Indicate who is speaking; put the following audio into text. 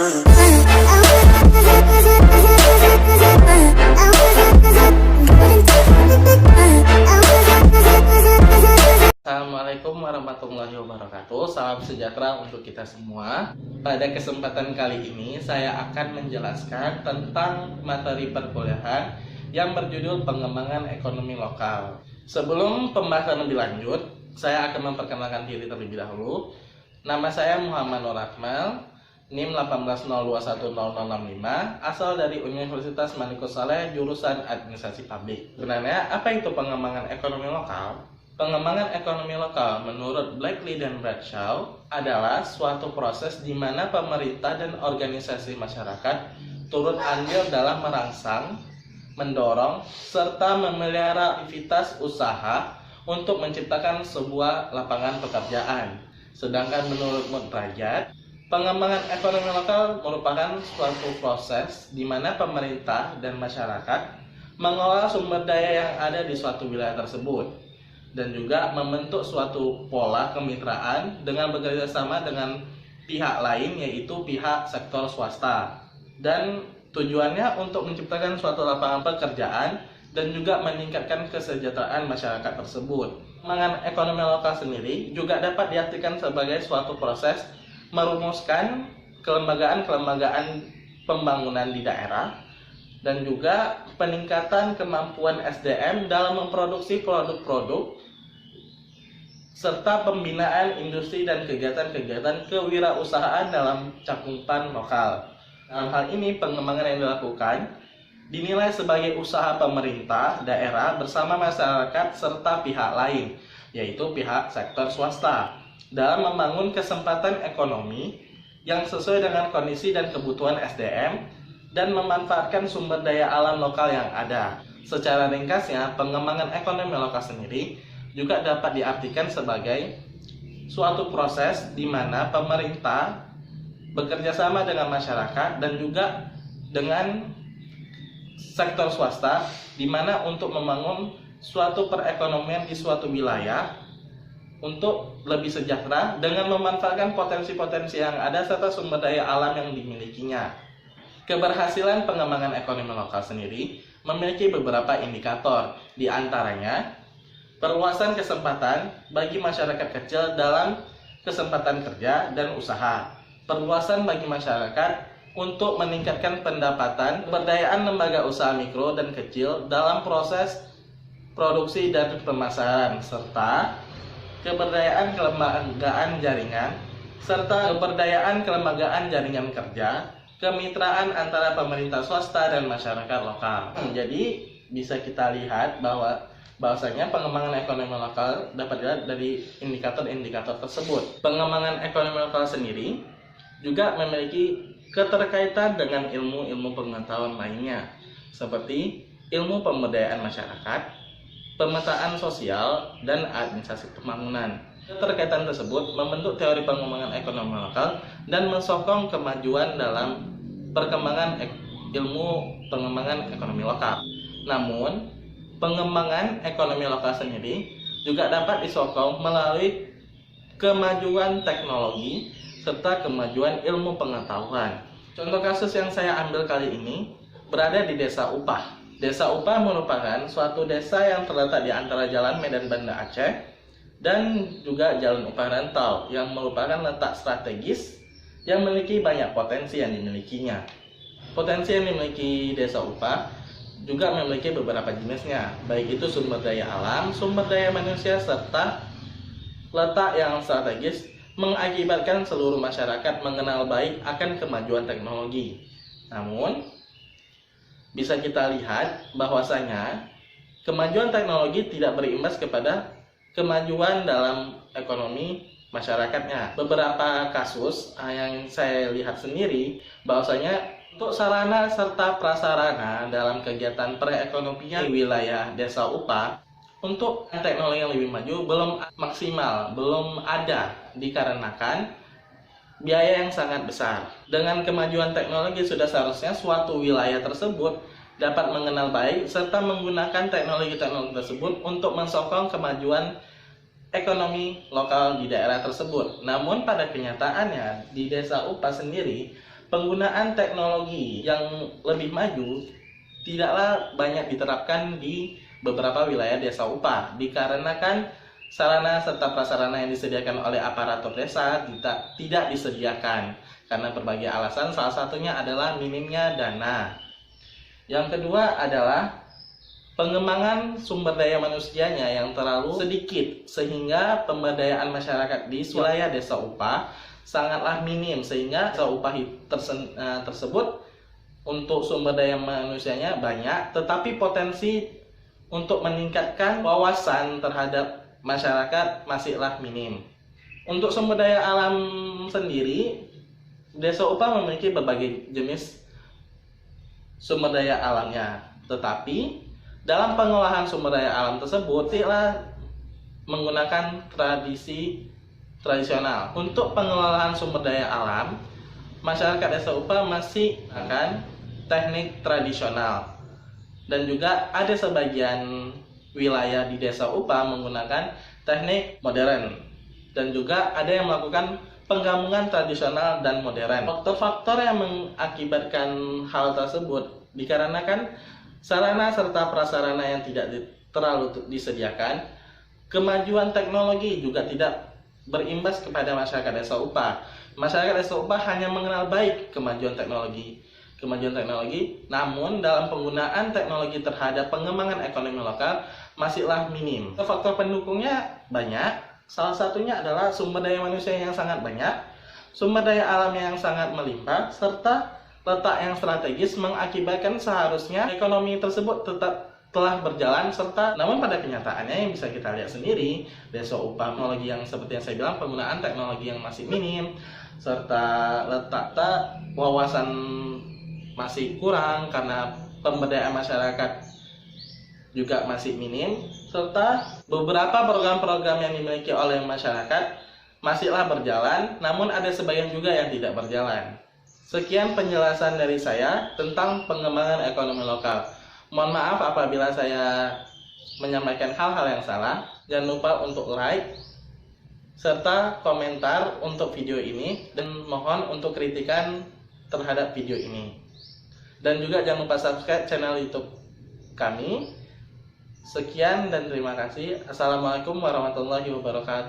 Speaker 1: Assalamualaikum warahmatullahi wabarakatuh. Salam sejahtera untuk kita semua. Pada kesempatan kali ini saya akan menjelaskan tentang materi perkuliahan yang berjudul pengembangan ekonomi lokal. Sebelum pembahasan lebih lanjut, saya akan memperkenalkan diri terlebih dahulu. Nama saya Muhammad Nur Akmal, NIM 180210065, asal dari Universitas Manikusaleh, jurusan Administrasi Publik. Sebenarnya apa itu pengembangan ekonomi lokal? Pengembangan ekonomi lokal menurut Blackley dan Bradshaw adalah suatu proses di mana pemerintah dan organisasi masyarakat turut andil dalam merangsang, mendorong, serta memelihara aktivitas usaha untuk menciptakan sebuah lapangan pekerjaan. Sedangkan menurut Mudrajat, pengembangan ekonomi lokal merupakan suatu proses di mana pemerintah dan masyarakat mengolah sumber daya yang ada di suatu wilayah tersebut, dan juga membentuk suatu pola kemitraan dengan bekerja sama dengan pihak lain, yaitu pihak sektor swasta, dan tujuannya untuk menciptakan suatu lapangan pekerjaan dan juga meningkatkan kesejahteraan masyarakat tersebut. Pengembangan ekonomi lokal sendiri juga dapat diartikan sebagai suatu proses merumuskan kelembagaan-kelembagaan pembangunan di daerah dan juga peningkatan kemampuan SDM dalam memproduksi produk-produk serta pembinaan industri dan kegiatan-kegiatan kewirausahaan dalam cakupan lokal. Dalam hal ini, pengembangan yang dilakukan dinilai sebagai usaha pemerintah daerah bersama masyarakat serta pihak lain, yaitu pihak sektor swasta, dalam membangun kesempatan ekonomi yang sesuai dengan kondisi dan kebutuhan SDM dan memanfaatkan sumber daya alam lokal yang ada. Secara ringkasnya, pengembangan ekonomi lokal sendiri juga dapat diartikan sebagai suatu proses di mana pemerintah bekerja sama dengan masyarakat dan juga dengan sektor swasta, di mana untuk membangun suatu perekonomian di suatu wilayah untuk lebih sejahtera dengan memanfaatkan potensi-potensi yang ada serta sumber daya alam yang dimilikinya. Keberhasilan pengembangan ekonomi lokal sendiri memiliki beberapa indikator, di antaranya perluasan kesempatan bagi masyarakat kecil dalam kesempatan kerja dan usaha, perluasan bagi masyarakat untuk meningkatkan pendapatan, pemberdayaan lembaga usaha mikro dan kecil dalam proses produksi dan pemasaran, serta keberdayaan kelembagaan jaringan, serta keberdayaan kelembagaan jaringan kerja, kemitraan antara pemerintah swasta dan masyarakat lokal. Jadi bisa kita lihat bahwasanya pengembangan ekonomi lokal dapat dilihat dari indikator-indikator tersebut. Pengembangan ekonomi lokal sendiri juga memiliki keterkaitan dengan ilmu-ilmu pengetahuan lainnya, seperti ilmu pemberdayaan masyarakat, pemetaan sosial, dan administrasi pembangunan. Keterkaitan tersebut membentuk teori pengembangan ekonomi lokal dan mensokong kemajuan dalam perkembangan ilmu pengembangan ekonomi lokal. Namun, pengembangan ekonomi lokal sendiri juga dapat disokong melalui kemajuan teknologi serta kemajuan ilmu pengetahuan. Contoh kasus yang saya ambil kali ini berada di Desa Upah. Desa Upah merupakan suatu desa yang terletak di antara Jalan Medan Banda Aceh dan juga Jalan Upah Rantau, yang merupakan letak strategis yang memiliki banyak potensi yang dimilikinya. Potensi yang dimiliki Desa Upah juga memiliki beberapa jenisnya, baik itu sumber daya alam, sumber daya manusia, serta letak yang strategis mengakibatkan seluruh masyarakat mengenal baik akan kemajuan teknologi. Namun, bisa kita lihat bahwasanya kemajuan teknologi tidak berimbas kepada kemajuan dalam ekonomi masyarakatnya. Beberapa kasus yang saya lihat sendiri bahwasanya untuk sarana serta prasarana dalam kegiatan perekonomian di wilayah Desa Upah untuk teknologi yang lebih maju belum maksimal, belum ada, dikarenakan biaya yang sangat besar. Dengan kemajuan teknologi sudah seharusnya suatu wilayah tersebut dapat mengenal baik serta menggunakan teknologi-teknologi tersebut untuk mensokong kemajuan ekonomi lokal di daerah tersebut. Namun pada kenyataannya di Desa Upah sendiri penggunaan teknologi yang lebih maju tidaklah banyak diterapkan di beberapa wilayah desa upah, dikarenakan sarana serta prasarana yang disediakan oleh aparatur desa tidak disediakan karena berbagai alasan, salah satunya adalah minimnya dana. Yang kedua adalah pengembangan sumber daya manusianya yang terlalu sedikit, sehingga pemberdayaan masyarakat di wilayah desa upah sangatlah minim, sehingga desa upah tersebut untuk sumber daya manusianya banyak, tetapi potensi untuk meningkatkan wawasan terhadap masyarakat masihlah minim. Untuk sumber daya alam sendiri, desa upah memiliki berbagai jenis sumber daya alamnya, tetapi dalam pengolahan sumber daya alam tersebut tidaklah menggunakan tradisional. Untuk pengelolaan sumber daya alam, masyarakat desa upah masih akan teknik tradisional, dan juga ada sebagian wilayah di desa upah menggunakan teknik modern, dan juga ada yang melakukan penggabungan tradisional dan modern. Faktor-faktor yang mengakibatkan hal tersebut dikarenakan sarana serta prasarana yang tidak terlalu disediakan. Kemajuan teknologi juga tidak berimbas kepada masyarakat desa upah. Masyarakat desa upah hanya mengenal baik kemajuan teknologi, namun dalam penggunaan teknologi terhadap pengembangan ekonomi lokal masihlah minim. Faktor pendukungnya banyak, salah satunya adalah sumber daya manusia yang sangat banyak, sumber daya alam yang sangat melimpah, serta letak yang strategis mengakibatkan seharusnya ekonomi tersebut tetap telah berjalan, serta namun pada kenyataannya yang bisa kita lihat sendiri, desa upah teknologi yang seperti yang saya bilang, penggunaan teknologi yang masih minim, serta letak wawasan masih kurang karena pemberdayaan masyarakat juga masih minim, serta beberapa program-program yang dimiliki oleh masyarakat masihlah berjalan, namun ada sebagian juga yang tidak berjalan. Sekian penjelasan dari saya tentang pengembangan ekonomi lokal. Mohon maaf apabila saya menyampaikan hal-hal yang salah. Jangan lupa untuk like serta komentar untuk video ini, dan mohon untuk kritikan terhadap video ini. Dan juga jangan lupa subscribe channel YouTube kami. Sekian dan terima kasih. Assalamualaikum warahmatullahi wabarakatuh.